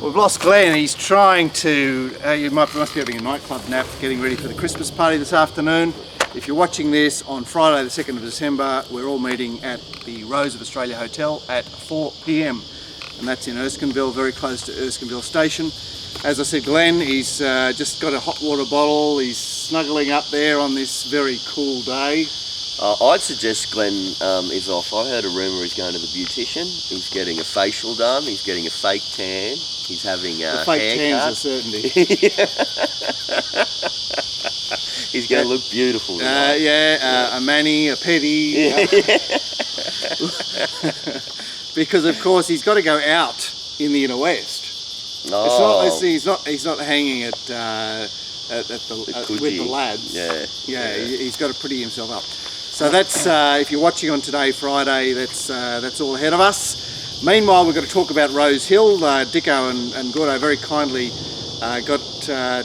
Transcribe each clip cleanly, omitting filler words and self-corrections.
We've lost Glenn. He's trying to, you must be having a nightclub nap, getting ready for the Christmas party this afternoon. If you're watching this on Friday the 2nd of December, we're all meeting at the Rose of Australia Hotel at 4 p.m. and that's in Erskineville, very close to Erskineville Station. As I said, Glenn, he's just got a hot water bottle. He's snuggling up there on this very cool day. I'd suggest Glenn is off. I heard a rumour he's going to the beautician. He's getting a facial done. He's getting a fake tan. He's having a the fake haircut. Tan's a certainty. He's going to look beautiful tonight. A mani, a pedi. Because of course he's got to go out in the inner west. Oh. He's not hanging with the lads. Yeah. He's got to pretty himself up. So that's if you're watching on today, Friday, that's all ahead of us. Meanwhile, we've got to talk about Rose Hill. Dicko and Gordo very kindly got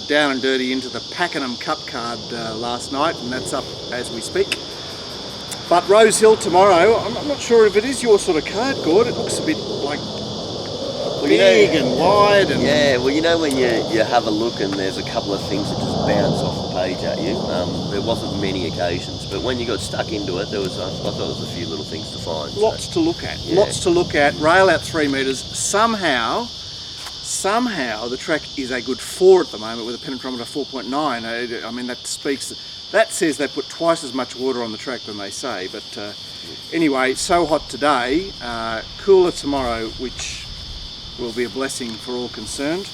down and dirty into the Pakenham Cup card last night, and that's up as we speak. But Rose Hill tomorrow, I'm not sure if it is your sort of card, Gord. It looks a bit like big and wide. And yeah, well, you know when you have a look and there's a couple of things that just bounce off the page at you. There wasn't many occasions, but when you got stuck into it, I thought there was a few little things to find. Lots to look at. Yeah. Lots to look at. Rail out 3 metres. Somehow the track is a good 4 at the moment with a penetrometer of 4.9. I mean, that says they put twice as much water on the track than they say. But anyway, so hot today, cooler tomorrow, which will be a blessing for all concerned.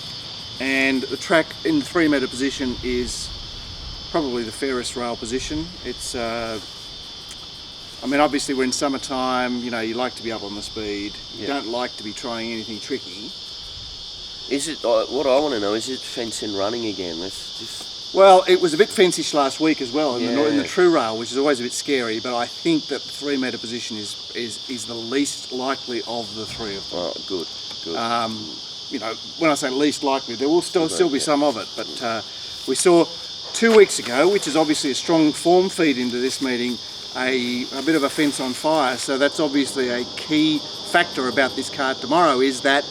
And the track in the 3 metre position is probably the fairest rail position. It's, I mean, obviously we're in summertime, you know, you like to be up on the speed. You don't like to be trying anything tricky. Is it, what I want to know, is it fencing running again? Well, it was a bit fence-ish last week as well in the true rail, which is always a bit scary, but I think that the 3 metre position is the least likely of the three of them. Oh, good. You know, when I say least likely, there will still be some of it, but we saw 2 weeks ago, which is obviously a strong form feed into this meeting, a bit of a fence on fire. So that's obviously a key factor about this card tomorrow, is that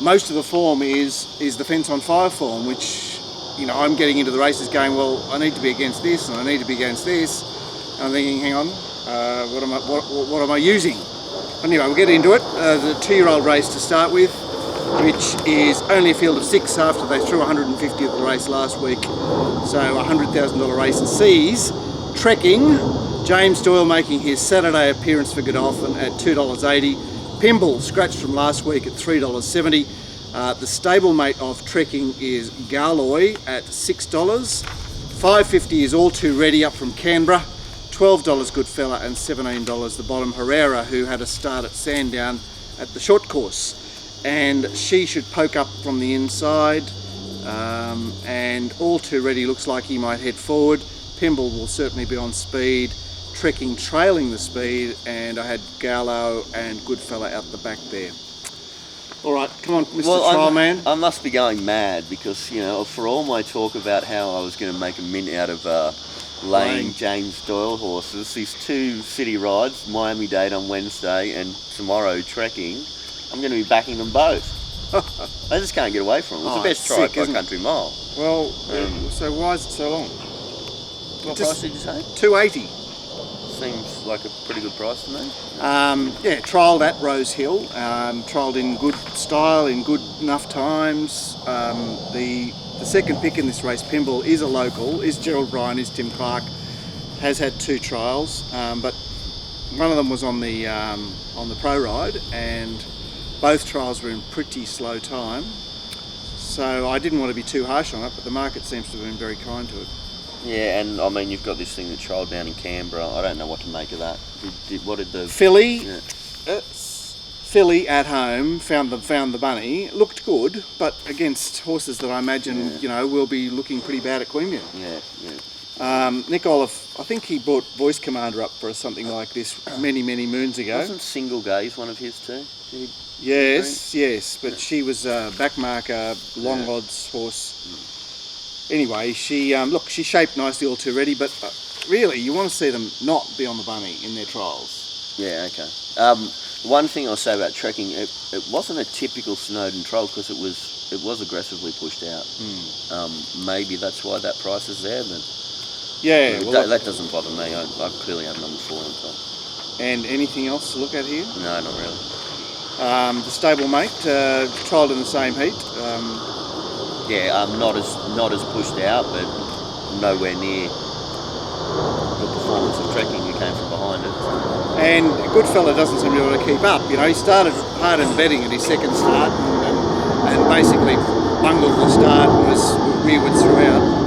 most of the form is the fence on fire form, which, you know, I'm getting into the races going, well, I need to be against this and I need to be against this. And I'm thinking, hang on, what am I using? Anyway, we'll get into it. The 2-year-old race to start with, which is only a field of 6 after they threw 150 at the race last week. So a $100,000 race, and sees trekking James Doyle making his Saturday appearance for Godolphin at $2.80. Pimble scratched from last week at $3.70. The stablemate of trekking is Garloy at $6. $5.50 is All Too Ready up from Canberra. $12 Goodfella, and $17 the bottom Herrera, who had a start at Sandown at the short course. And she should poke up from the inside, and All Too Ready looks like he might head forward. Pimble will certainly be on speed, trekking trailing the speed, and I had Gallo and Goodfella out the back there. All right, come on, Mr. Trialman. I must be going mad because, you know, for all my talk about how I was going to make a mint out of laying James Doyle horses, these 2 city rides, Miami-Dade on Wednesday and tomorrow trekking, I'm going to be backing them both. I just can't get away from it. It's the best try by country mile. Well, so why is it so long? What price did you say? $2.80. Seems like a pretty good price to me. Yeah, trialled at Rose Hill, trialled in good style, in good enough times. The second pick in this race, Pimble, is a local, is Gerald Bryan, is Tim Clark, has had 2 trials, but one of them was on the pro ride, and both trials were in pretty slow time. So I didn't want to be too harsh on it, but the market seems to have been very kind to it. Yeah, and I mean, you've got this thing that trialled down in Canberra. I don't know what to make of that. What did the filly? Yeah. Filly at home found the bunny. Looked good, but against horses that I imagine you know will be looking pretty bad at Queanbeyan. Nick Olive, I think he brought Voice Commander up for something like this many moons ago. Wasn't Single Gaze one of his too? Yes, but she was a backmarker, long odds horse. Anyway, she shaped nicely, All Too Ready, but really you want to see them not be on the bunny in their trials. Yeah, okay. One thing I'll say about trekking, it wasn't a typical Snowden trial because it was aggressively pushed out. Maybe that's why that price is there, but Yeah, well, that doesn't bother me. I clearly have number 4 on top. and anything else to look at here? No, not really. The stablemate, trialled in the same heat. Not as pushed out, but nowhere near the performance of trekking who came from behind it. And Goodfella doesn't seem to be able to keep up. You know, he started hard in betting at his second start and basically bungled the start and was rearwards throughout.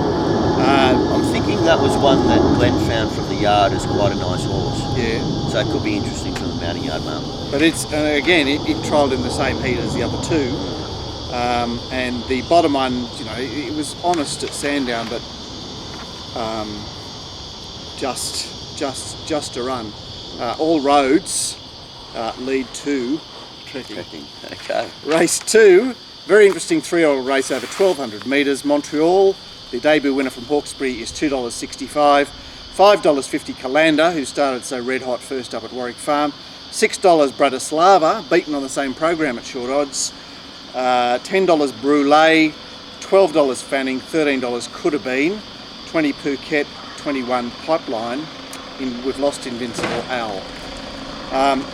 I'm thinking that was one that Glenn found from the yard as quite a nice horse. Yeah. So it could be interesting for the mounting yard mark. But it's again, it trialled in the same heat as the other two. And the bottom one, you know, it was honest at Sandown, but just a run. All roads lead to trekking. Okay. Race 2, very interesting 3-year-old race over 1,200 metres. Montreal, the debut winner from Hawkesbury is $2.65. $5.50 Calander, who started so red hot first up at Warwick Farm. $6 Bratislava, beaten on the same program at short odds. $10 Brulé, $12 Fanning, $13 Could Have Been, $20 Phuket, $21 Pipeline. We've lost Invincible Owl.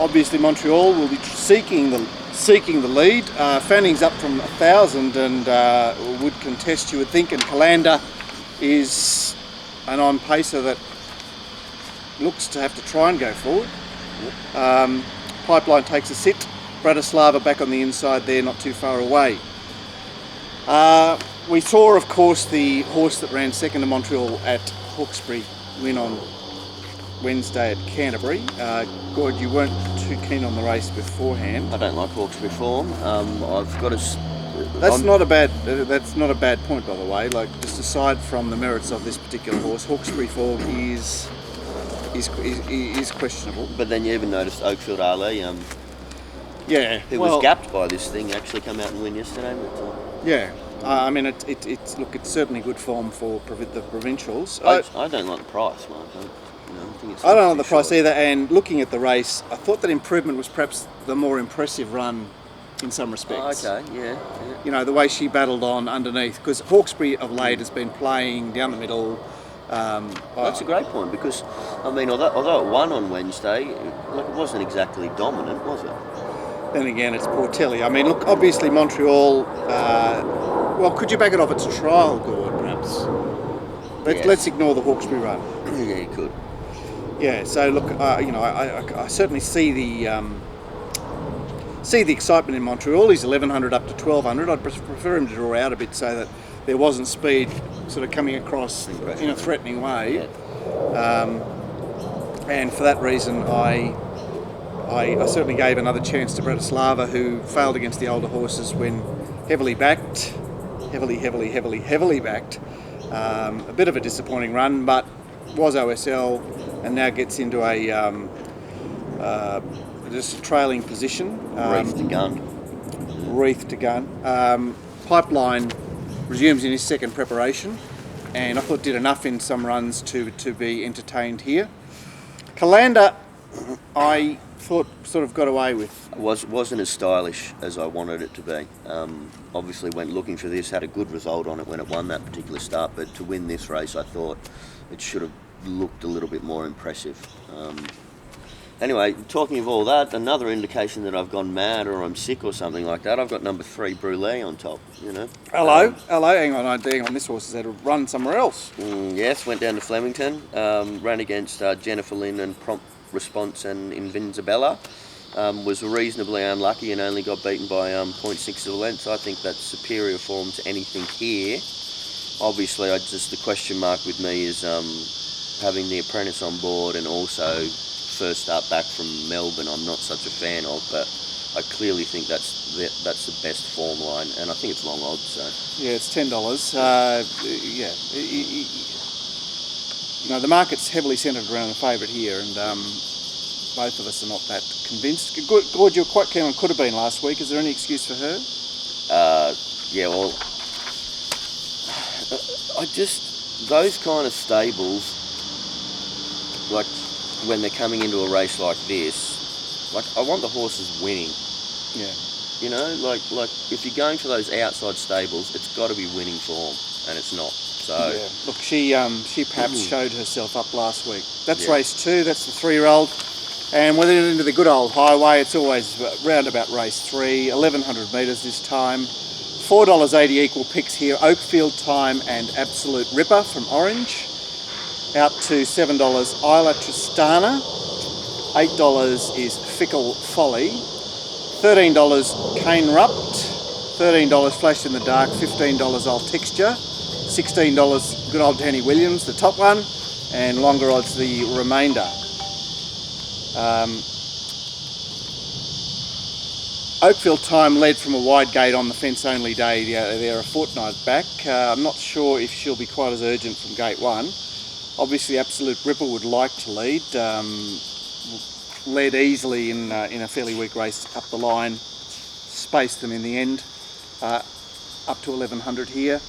Obviously Montreal will be seeking the lead. Fanning's up from 1,000 and would contest, you would think, and Calander is an on-pacer that looks to have to try and go forward. Pipeline takes a sit. Bratislava back on the inside there, not too far away. We saw, of course, the horse that ran second to Montreal at Hawkesbury win on Wednesday at Canterbury. Gord, you weren't too keen on the race beforehand. I don't like Hawkesbury form. I've got to. That's not a bad point, by the way. Like, just aside from the merits of this particular horse, Hawkesbury form is questionable. But then you even noticed Oakfield Ali, who was gapped by this thing, actually come out and win yesterday. But, yeah. I mean, it's certainly good form for the provincials. I don't like the price, Mark. I don't like the price either. And looking at the race, I thought that Improvement was perhaps the more impressive run in some respects. Oh, okay, yeah. You know, the way she battled on underneath, because Hawkesbury of late has been playing down the middle. That's a great point, because I mean, although it won on Wednesday, it wasn't exactly dominant, was it? Then again, it's Portelli. I mean, look, obviously Montreal. Well, could you back it off its trial, Gord, perhaps? Let's ignore the Hawkesbury run. Yeah, you could. Yeah. So look, you know, I certainly see the excitement in Montreal. He's 1,100 up to 1,200. I'd prefer him to draw out a bit so that there wasn't speed sort of coming across in a threatening way. Yeah. And for that reason, I certainly gave another chance to Bratislava, who failed against the older horses when heavily backed. Heavily backed. A bit of a disappointing run, but was OSL and now gets into a just a trailing position. Wreath to gun. Pipeline resumes in his second preparation, and I thought did enough in some runs to be entertained here. Calander, I thought sort of got away with. Wasn't as stylish as I wanted it to be. Obviously went looking for this, had a good result on it when it won that particular start, but to win this race I thought it should have looked a little bit more impressive. Anyway, talking of all that, another indication that I've gone mad or I'm sick or something like that, I've got number 3 Brulé on top, you know. Hello, hang on, this horse has had a run somewhere else. Yes, went down to Flemington, ran against Jennifer Lynn and Prompt Response and Invincibella. Was reasonably unlucky and only got beaten by 0.6 of a length. So I think that's superior form to anything here. Obviously, the question mark with me is having the apprentice on board, and also first start back from Melbourne I'm not such a fan of, but I clearly think that's the best form line, and I think it's long odds. So yeah, it's $10. The market's heavily centred around the favourite here, and both of us are not that convinced. Gord, you were quite keen on Could Have Been last week. Is there any excuse for her? Yeah, well, those kind of stables, like when they're coming into a race like this, like I want the horses winning. Yeah. You know, like if you're going for those outside stables, it's got to be winning form, and it's not. So yeah. Look, she perhaps showed herself up last week. That's Yeah. race 2. That's the 3-year-old. And when they're into the good old highway, it's always round about race 3, 1100 metres this time. $4.80 equal picks here. Oakfield Time and Absolute Ripper from Orange. Out to $7 Isla Tristana. $8 is Fickle Folly. $13 Cane Rupt. $13 Flash in the Dark. $15 Old Texture. $16 good old Danny Williams, the top one, and longer odds the remainder. Oakfield Time led from a wide gate on the fence only day. They're a fortnight back. I'm not sure if she'll be quite as urgent from gate 1. Obviously Absolute Ripper would like to lead. Led easily in a fairly weak race up the line. Spaced them in the end. Up to 1100 here.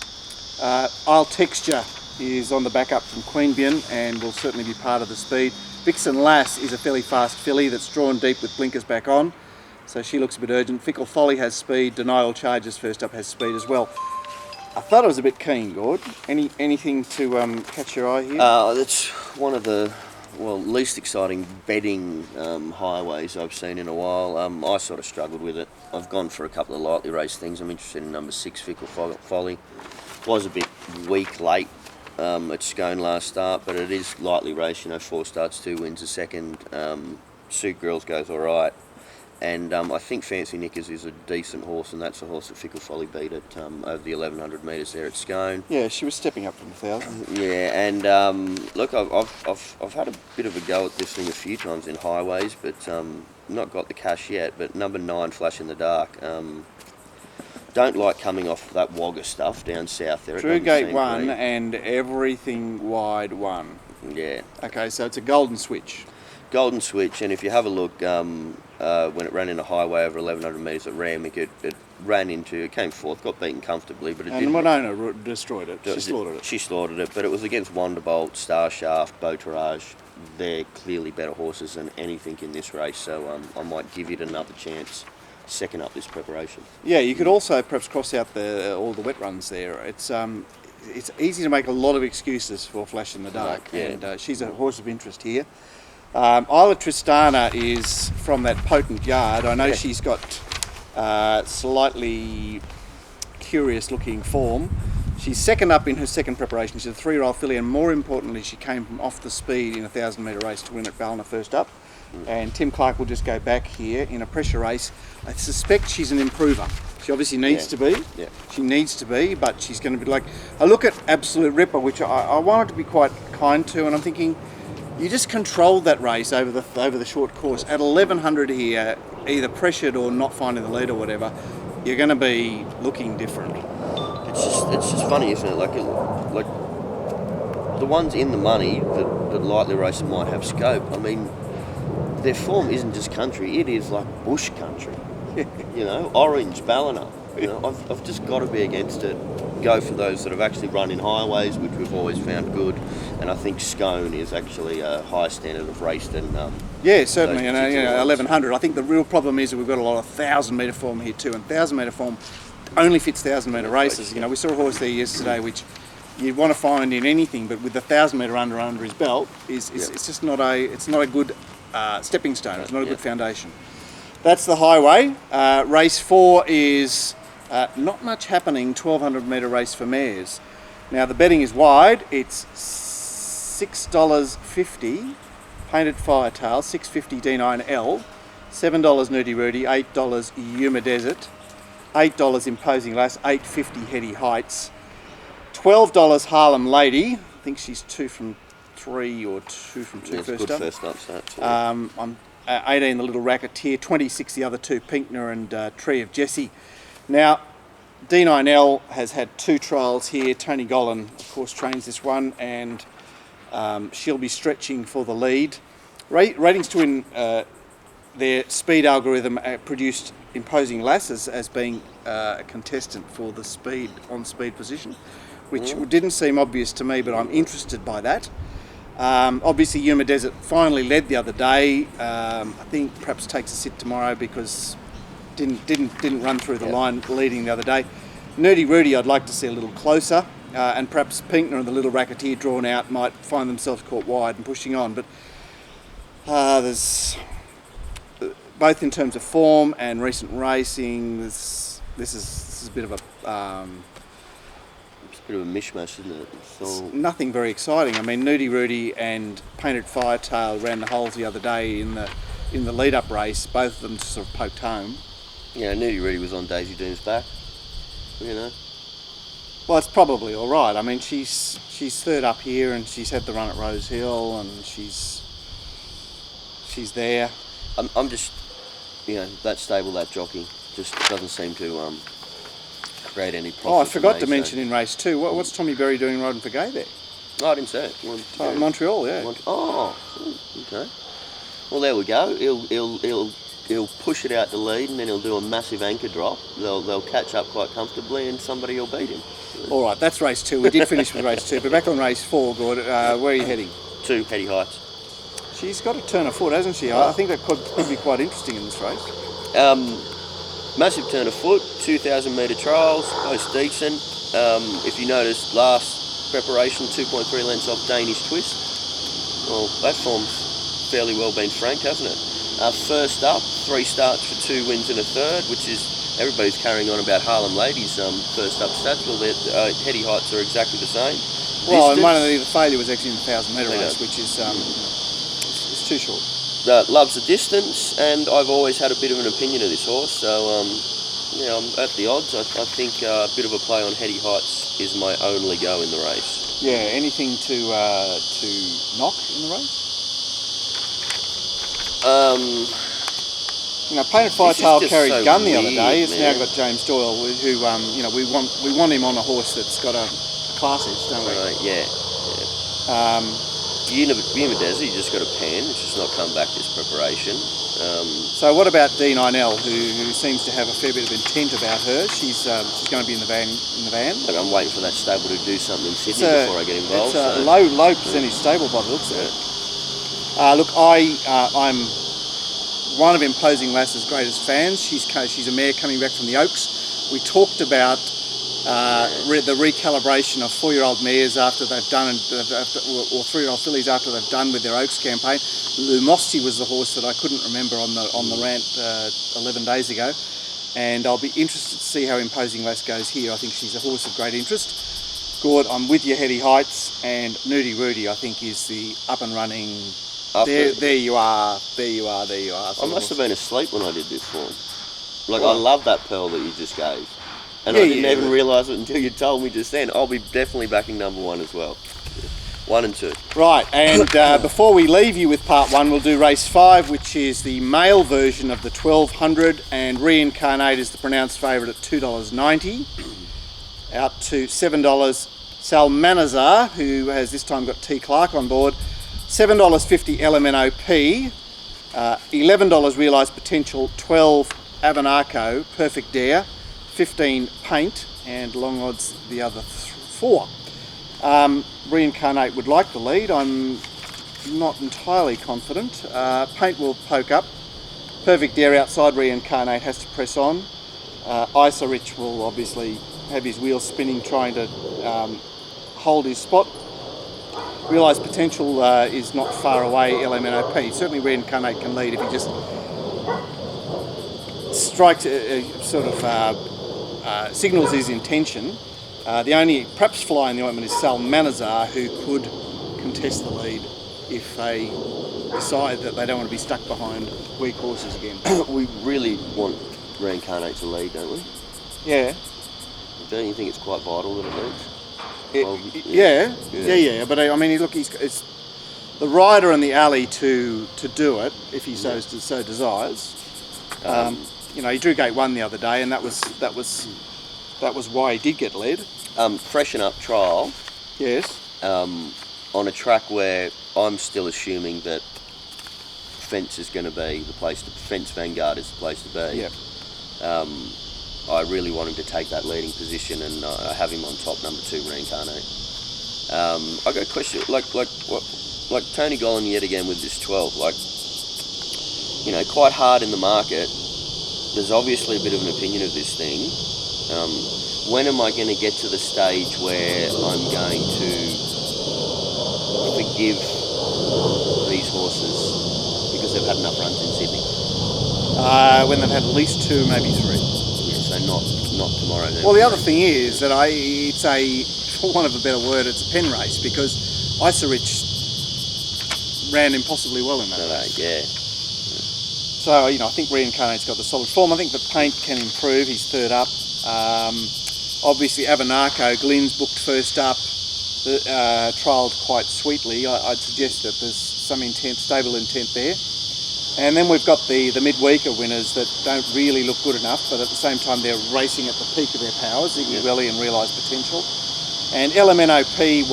Isle Texture is on the back up from Queanbeyan and will certainly be part of the speed. Vixen Lass is a fairly fast filly that's drawn deep with blinkers back on, so she looks a bit urgent. Fickle Folly has speed. Denial Charges first up has speed as well. I thought it was a bit keen, Gord. Anything to catch your eye here? that's one of the least exciting betting highways I've seen in a while. I sort of struggled with it. I've gone for a couple of lightly raced things. I'm interested in number 6, Fickle Folly. Was a bit weak late at Scone last start, but it is lightly raced, 4 starts, 2 wins a second. Sue Girls goes all right. And I think Fancy Knickers is a decent horse, and that's a horse that Fickle Folly beat at over the 1100 metres there at Scone. Yeah, she was stepping up from 1000. Yeah, and look, I've had a bit of a go at this thing a few times in highways, but not got the cash yet. But number 9, Flash in the Dark. Don't like coming off that Wagga stuff down south there. Through gate 1 and everything wide 1. Yeah. Okay, so it's a golden switch. Golden switch, and if you have a look, when it ran in a highway over 1100 metres at Randwick, it ran into, it came fourth, got beaten comfortably, but it didn't. And Winona destroyed it. She slaughtered it. She slaughtered it, but it was against Wonderbolt, Star Shaft, Beautourage. They're clearly better horses than anything in this race, so I might give it another chance. Second up this preparation. Yeah, you could also perhaps cross out all the wet runs there. It's easy to make a lot of excuses for Flash in the Dark, Yeah. and she's a horse of interest here. Isla Tristana is from that potent yard. I know she's got slightly curious looking form. She's second up in her second preparation. She's a 3-year-old filly, and more importantly, she came from off the speed in a 1000 metre race to win at Ballina first up. And Tim Clark will just go back here in a pressure race. I suspect she's an improver. She obviously needs to be. Yeah. She needs to be, but she's going to be like... I look at Absolute Ripper, which I wanted to be quite kind to, and I'm thinking, you just controlled that race over the short course. At 1100 here, either pressured or not finding the lead or whatever, you're going to be looking different. It's just funny, isn't it? Like the ones in the money that lightly racing might have scope. I mean, their form isn't just country; it is like bush country. Orange, Ballina. I've just got to be against it. Go for those that have actually run in highways, which we've always found good. And I think Scone is actually a high standard of race than. Yeah, certainly. 1100. I think the real problem is that we've got a lot of 1000 metre form here too, and 1000 metre form only fits 1000 metre races. We saw a horse there yesterday, which you'd want to find in anything, but with the 1000 metre under his belt, it's just not a good stepping stone. It's not a good foundation. That's the highway. Race 4 is not much happening. 1200 metre race for mares. Now the betting is wide. It's $6.50 Painted Firetail, $6.50 D9L, $7 Nudie Rudy, $8 Yuma Desert, $8 Imposing Lass, $8.50 Heady Heights, $12 Harlem Lady. I think she's 2 from 3 or 2 from 2 first up. First up, so I'm 18 the Little Racketeer, 26 the other 2, Pinkner and Tree of Jesse. Now D9L has had 2 trials here. Tony Gollan, of course, trains this one, and she'll be stretching for the lead. Ratings to win, their speed algorithm produced Imposing Lass as being a contestant for the on speed position, which didn't seem obvious to me, but I'm interested by that. Obviously, Yuma Desert finally led the other day. I think perhaps takes a sit tomorrow because didn't run through the line leading the other day. Nerdy Rudy, I'd like to see a little closer, and perhaps Pinkner and the Little Racketeer drawn out might find themselves caught wide and pushing on. But there's both in terms of form and recent racing. This is a bit of a It's a bit of a mishmash, isn't it? it's nothing very exciting. I mean, Nerdy Rudy and Painted Firetail ran the holes the other day in the lead-up race. Both of them just sort of poked home. Yeah, Nerdy Rudy was on Daisy Doom's back. You know. Well, it's probably all right. I mean, she's third up here, and she's had the run at Rose Hill, and she's there. I'm just, that stable, that jockey, just doesn't seem to create any profit. Oh, I forgot to me, mention in race 2. What's Tommy Berry doing riding for Gay there? Oh, I didn't say it. Montreal, yeah. Okay. Well, there we go. He'll push it out to lead, and then he'll do a massive anchor drop. They'll catch up quite comfortably, and somebody will beat him. All right, that's race 2. We did finish with race 2, but back on race 4, Gord, where are you heading? To Hetty Heights. She's got a turn of foot, hasn't she? I think that could be quite interesting in this race. Massive turn of foot, 2,000 metre trials, most decent. If you notice, last preparation, 2.3 lengths off Danish Twist. Well, that form's fairly well been franked, hasn't it? First up, 3 starts for 2 wins and a third, which is, everybody's carrying on about Harlem Ladies' first up stats. Well, Hetty Heights are exactly the same. Well, and one of the failure was actually in the 1,000 metre race, which is it's too short. Loves the distance, and I've always had a bit of an opinion of this horse, so I'm at the odds. I think a bit of a play on Hetty Heights is my only go in the race. Yeah, anything to knock in the race? Painted Firetail carried gun the other day. It's now got James Doyle, who we want him on a horse that's got a class edge, don't we? Right, yeah. Yuma Desert, you just got a pan. It's just not come back this preparation. So what about D9L, who seems to have a fair bit of intent about her? She's going to be in the van. Look, I'm waiting for that stable to do something in Sydney before I get involved. It's a low percentage stable by the looks of it. Look, I'm one of Imposing Lass's greatest fans. She's a mare coming back from the Oaks. We talked about the recalibration of 4-year-old mares after they've done, or 3-year-old fillies after they've done with their Oaks campaign. Lumosity was the horse that I couldn't remember on the rant 11 days ago, and I'll be interested to see how Imposing Lass goes here. I think she's a horse of great interest. Gord, I'm with you, Hetty Heights, and Nerdy Rudy I think is the up and running. There you are. I must have been asleep when I did this form. I love that pearl that you just gave. And I didn't even realise it until you told me just then. I'll be definitely backing number 1 as well. 1 and 2. Right, and before we leave you with part 1, we'll do race 5, which is the male version of the 1200, and Reincarnate is the pronounced favourite at $2.90. Out to $7, Salmanazar, who has this time got T. Clark on board. $7.50 LMNOP, $11 Realised Potential, 12 Avanarco, Perfect Dare, 15 Paint, and long odds the other 4. Reincarnate would like the lead. I'm not entirely confident. Paint will poke up. Perfect Dare outside Reincarnate has to press on. Isa Rich will obviously have his wheels spinning trying to hold his spot. Realised Potential is not far away, LMNOP. Certainly Reincarnate can lead if he just strikes signals his intention. The only perhaps fly in the ointment is Salmanazar, who could contest the lead if they decide that they don't want to be stuck behind weak horses again. We really want Reincarnate to lead, don't we? Yeah. Don't you think it's quite vital that it leads? Yeah. But I mean, look, it's the rider in the alley to do it if he so desires. He drew gate 1 the other day, and that was why he did get led. Freshen up trial. Yes. On a track where I'm still assuming that Fence is going to be the place. Fence Vanguard is the place to be. Yep. I really want him to take that leading position, and I have him on top, number 2, Reincarnate. I got a question, what like Tony Gollan yet again with this 12, like, you know, quite hard in the market. There's obviously a bit of an opinion of this thing. When am I going to get to the stage where I'm going to forgive these horses because they've had enough runs in Sydney? When they've had at least 2, maybe 3. Yeah, so not tomorrow then. Well, the other thing is that it's a, for want of a better word, it's a pen race, because Isorich ran impossibly well in that race. Yeah. So, you know, I think Reincarnate's got the solid form. I think the paint can improve. He's third up. Obviously, Avanako, Glyn's booked first up, trialled quite sweetly. I'd suggest that there's some intent, stable intent there. And then we've got the midweeker winners that don't really look good enough, but at the same time they're racing at the peak of their powers, Iggy Welly and Realised Potential. And LMNOP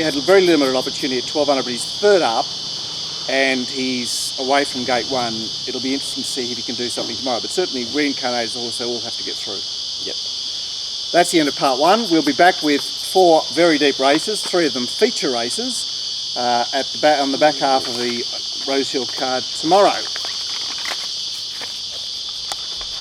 had a very limited opportunity at 1200, but he's third up, and he's away from gate 1. It'll be interesting to see if he can do something tomorrow, but certainly Reincarnated also all have to get through. Yep. That's the end of part 1. We'll be back with 4 very deep races, 3 of them feature races, on the back half of the RHIL card tomorrow.